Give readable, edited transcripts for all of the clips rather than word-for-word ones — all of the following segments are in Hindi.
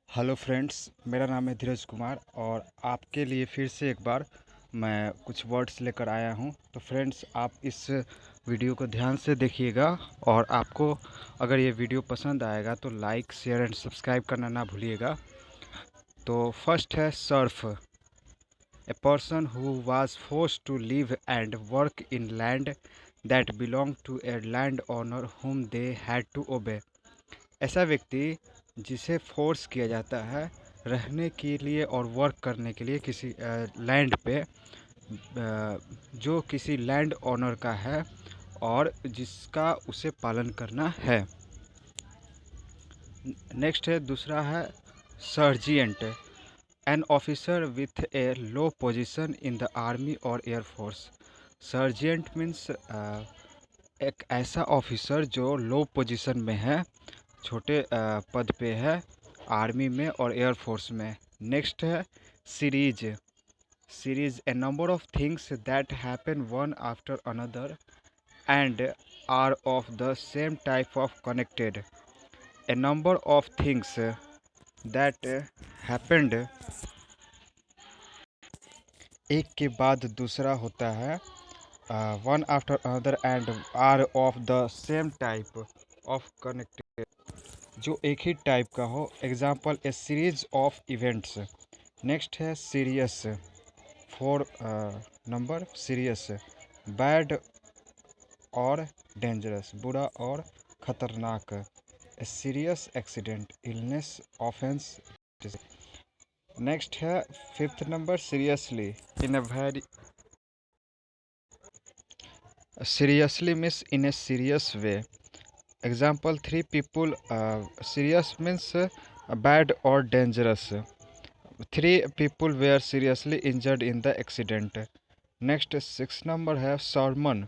हेलो फ्रेंड्स, मेरा नाम है धीरज कुमार और आपके लिए फिर से एक बार मैं कुछ वर्ड्स लेकर आया हूं। तो फ्रेंड्स, आप इस वीडियो को ध्यान से देखिएगा और आपको अगर ये वीडियो पसंद आएगा तो लाइक, शेयर एंड सब्सक्राइब करना ना भूलिएगा। तो फर्स्ट है serf. A person who was force to live and work in land that belong to a land owner whom they had to obey. ऐसा व्यक्ति जिसे फोर्स किया जाता है रहने के लिए और वर्क करने के लिए किसी लैंड पे, जो किसी लैंड ओनर का है और जिसका उसे पालन करना है। नेक्स्ट है, दूसरा है sergeant. An officer with a low position in the army और एयरफोर्स। सर्जिएंट मीन्स एक ऐसा ऑफिसर जो लो पोजीशन में है, छोटे पद पे है आर्मी में और एयरफोर्स में। नेक्स्ट है series. Series a number of things that happen one after another and are of the same type of connected. A number of things that happened, एक के बाद दूसरा होता है, one after another and are of the same type of connected, जो एक ही टाइप का हो। Example, a series of events. Next है serious. Four number serious, bad और डेंजरस, बुरा और खतरनाक। A serious accident, illness, offence. Next है fifth number seriously. In a very seriously means in a serious way. Example, three people. Serious means bad or dangerous. Three people were seriously injured in the accident. Next, sixth number है sermon,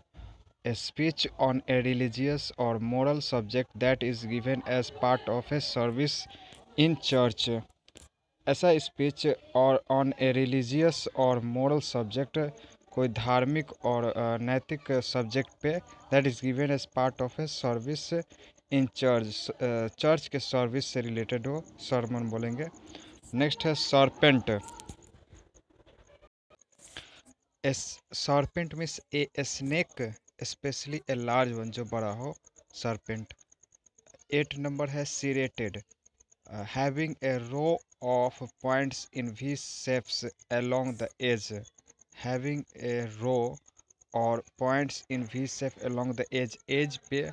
a speech on a religious or moral subject that is given as part of a service in church. ऐसा speech or on a religious or moral subject, कोई धार्मिक और नैतिक सब्जेक्ट पे, that is given as part of a service in church, church के सर्विस से रिलेटेड हो, सरमन बोलेंगे। नेक्स्ट है serpent. Serpent means a snake, specially a large one, जो बड़ा हो, सरपेंट। एट नंबर है serrated. Having a row of points in V shapes along the edge. Having a row और points in V shape along the edge, edge पे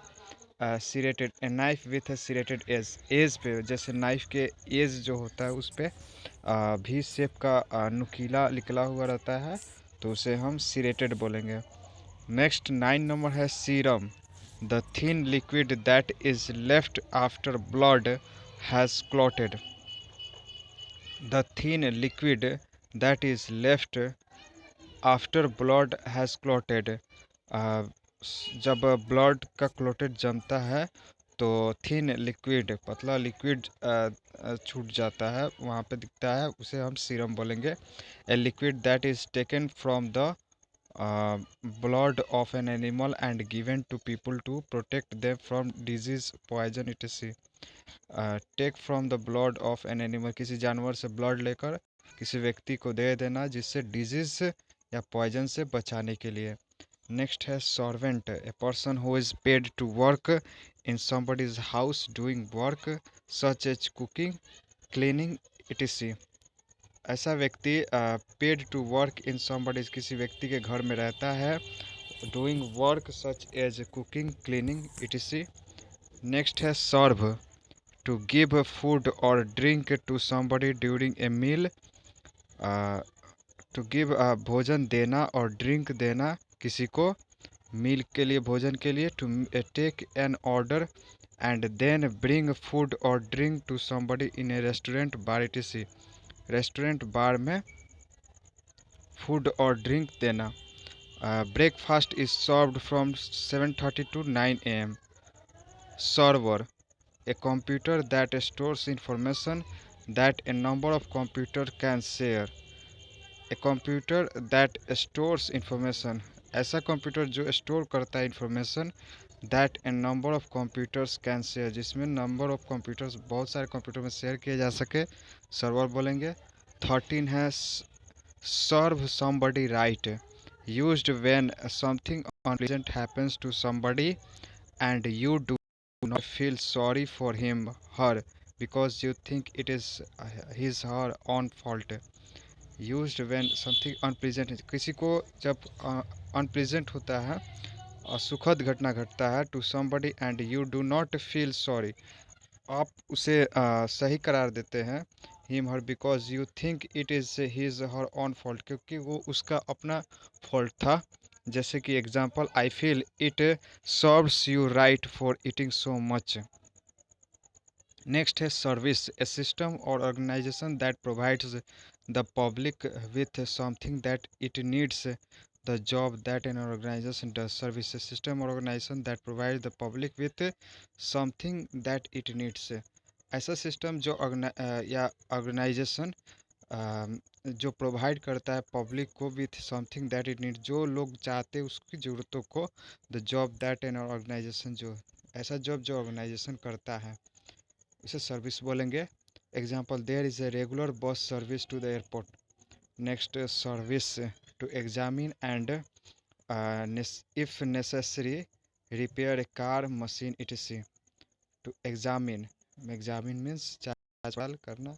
serrated, a knife with a serrated edge, edge पे जैसे knife के edge जो होता है उस पे V shape का नुकीला निकला हुआ रहता है, तो उसे हम serrated बोलेंगे। नेक्स्ट 9 नंबर है serum. The thin liquid that is left after blood has clotted. The thin liquid that is left after blood has clotted. जब ब्लड का क्लॉटेड जमता है तो थिन लिक्विड, पतला लिक्विड छूट जाता है, वहाँ पे दिखता है, उसे हम सीरम बोलेंगे। A liquid that is taken from the blood of an animal and given to people to protect them from disease, poison, etc. Take from the blood of an animal, किसी जानवर से ब्लड लेकर किसी व्यक्ति को दे देना जिससे डिजीज या पॉइजन से बचाने के लिए। नेक्स्ट है servant. A person who is paid to work in somebody's house doing work such as cooking, cleaning, etc. ऐसा व्यक्ति paid to work in somebody, किसी व्यक्ति के घर में रहता है, doing work such as cooking, cleaning, etc. Next है सर्व। टू गिव फूड और drink to somebody during a meal. To give भोजन देना और ड्रिंक देना किसी को मील के लिए, भोजन के लिए। To take an order and then bring food और drink to somebody in a restaurant, bar, etc. Restaurant bar में फूड और ड्रिंक देना। Breakfast is served from 7:30 to 9 AM. Server. a computer that stores information that a number of computers can share. A computer that stores information, ऐसा कंप्यूटर जो स्टोर करता है information that A number of computers can share, जिसमें नंबर ऑफ कंप्यूटर्स बहुत सारे कंप्यूटर में शेयर किए जा सके, सर्वर बोलेंगे। 13 है serve somebody right, used when something unpleasant happens to somebody and you do not feel sorry for him her because you think it is his her own fault. Used when something unpleasant, किसी को जब अनप्लीजेंट होता है, असुखद घटना घटता है, to somebody and you do not feel sorry, आप उसे सही करार देते हैं, him her because you think it is his her own fault, क्योंकि वो उसका अपना फॉल्ट था। जैसे कि example, I feel it serves you right for eating so much. Next है service, a system or organisation that provides the public with something that it needs, the job that an organisation does. Service, system or organisation that provide the public with something that it needs, ऐसा सिस्टम जो या ऑर्गेनाइजेशन जो प्रोवाइड करता है पब्लिक को with something that it need, जो लोग चाहते हैं उसकी ज़रूरतों को, the job that an organisation, जो ऐसा जॉब जो ऑर्गेनाइजेशन करता है, इसे सर्विस बोलेंगे। Example, there is a regular bus service to the airport. Next, service to examine and if necessary repair a car machine etc. To examine, examine means जांच करना,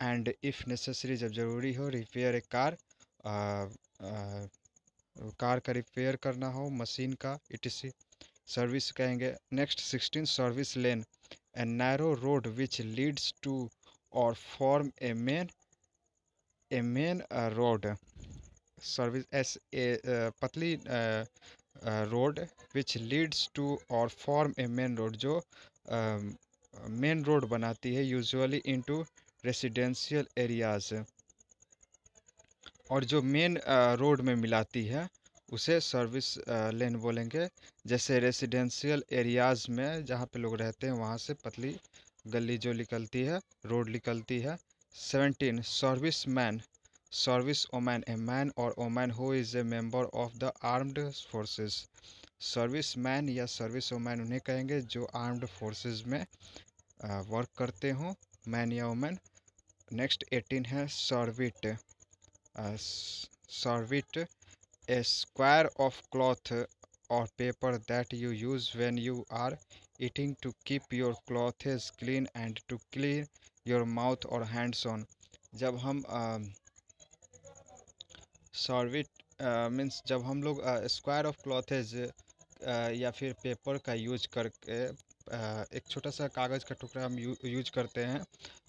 एंड इफ़ नेसेसरी जब ज़रूरी हो, रिपेयर ए कार कार का रिपेयर करना हो, मशीन का etc. सर्विस कहेंगे। Next 16, service lane, a narrow road which leads to और form a main road. Service is a पतली रोड विच लीड्स टू और फॉर्म ए मेन रोड, जो मेन रोड बनाती है यूजुअली इनटू रेसिडेंशियल एरियाज, और जो मेन रोड में मिलाती है उसे सर्विस लेन बोलेंगे। जैसे रेसिडेंशियल एरियाज में जहाँ पे लोग रहते हैं वहाँ से पतली गली जो निकलती है, रोड निकलती है। 17, service man, service woman, a man और woman who is a member of the armed forces. Service man या सर्विस ओमैन उन्हें कहेंगे जो आर्म्ड फोर्सेस में वर्क करते हों, मैन या वोमेन। नेक्स्ट 18 है serviette, serviette, a square of cloth or paper that you use when you are eating to keep your clothes clean and to clean your mouth or hands on. जब हम सर्विट मीन्स जब हम लोग स्क्वायर ऑफ क्लॉथेज या फिर पेपर का यूज करके एक छोटा सा कागज़ का टुकड़ा हम यूज करते हैं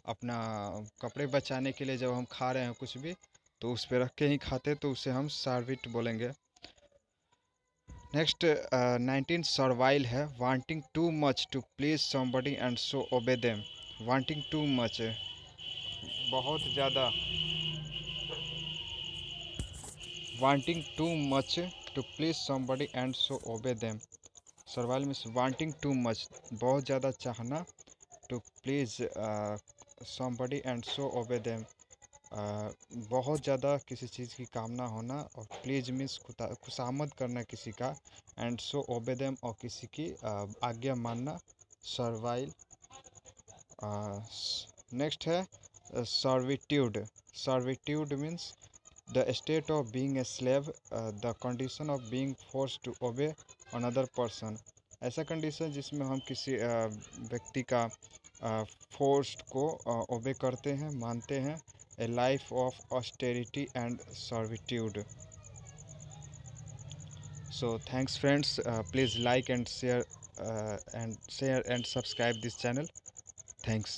अपना कपड़े बचाने के लिए, जब हम खा रहे हैं कुछ भी तो उस पर रख के ही खाते, तो उसे हम सर्विट बोलेंगे। नेक्स्ट 19, सर्वाइल है, wanting too much to please somebody and so obey them. Wanting too much, बहुत ज़्यादा, wanting too much to please somebody and so obey them. Servile means wanting too much, बहुत ज़्यादा चाहना, to please somebody and so obey them, बहुत ज़्यादा किसी चीज़ की कामना होना, और प्लीज मीन्स खुशामद करना किसी का, एंड सो ओबे देम और किसी की आज्ञा मानना, सर्वाइल। नेक्स्ट है servitude, servitude means the state of being a slave, the condition of being forced to obey another person, ऐसा कंडीशन जिसमें हम किसी व्यक्ति का फोर्स्ड को ओबे करते हैं, मानते हैं। ए life of austerity and servitude. So thanks friends, please like and share and subscribe this channel. Thanks.